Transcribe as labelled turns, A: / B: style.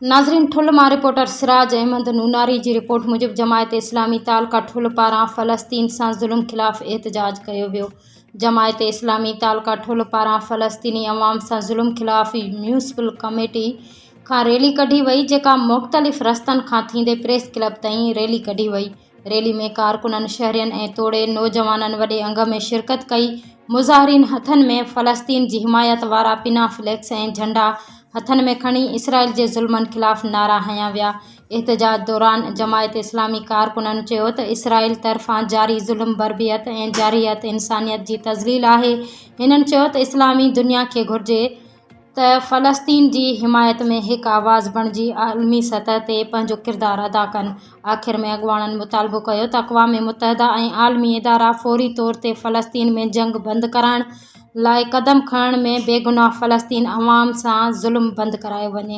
A: नाज़रीन, ठुल मां रिपोर्टर सिराज अहमद नूनारी जी रिपोर्ट मूजिब जमायत इस्लामी तालका ठुल पारां फ़लस्तीन सां ज़ुल्म ख़िलाफ़ एहतजाज कयो वियो। जमायत इस्लामी तालका ठुल पारां फ़लस्तीनी अवाम सां ज़ुल्म ख़िलाफ़ म्यूनिसिपल कमेटी खां रैली कढी वई, जेका मुख़्तलिफ़ रस्तनि खां थींदे प्रेस क्लब ताईं रैली कढी वई। रैली में कारकुननि, शहरियनि ऐं तोड़े नौजवाननि वॾे अंग में शिरकत कई। मुज़ाहिरीन हथनि में फ़लस्तीन जी हिमायत वारा पिना फ्लैक्स ऐं झंडा हथनि में खणी इसराइल जे ज़ुल्मनि ख़िलाफ़ नारा हंया विया। एहतजाज दौरान जमायत इस्लामी कारकुननि चयो त इसराइल तरफ़ां जारी ज़ुल्म बर्बियत ऐं जारियत इंसानियत जी तज़लील आहे। हिननि चयो त इस्लामी दुनिया खे घुरिजे त फ़लस्तीन जी हिमायत में हिकु आवाज़ बणिजी आलमी सतह ते पंहिंजो किरदारु अदा कनि। आख़िर में अॻुवाणनि मुतालबो कयो त अक़वाम मुतहदा ऐं आलमी इदारा फ़ौरी तौर ते फ़लस्तीन में जंग बंदि कराइण लाइ क़दम खणण में बेगुनाह फ़लस्तीन अवाम सां ज़ुल्म बंदि करायो वञे।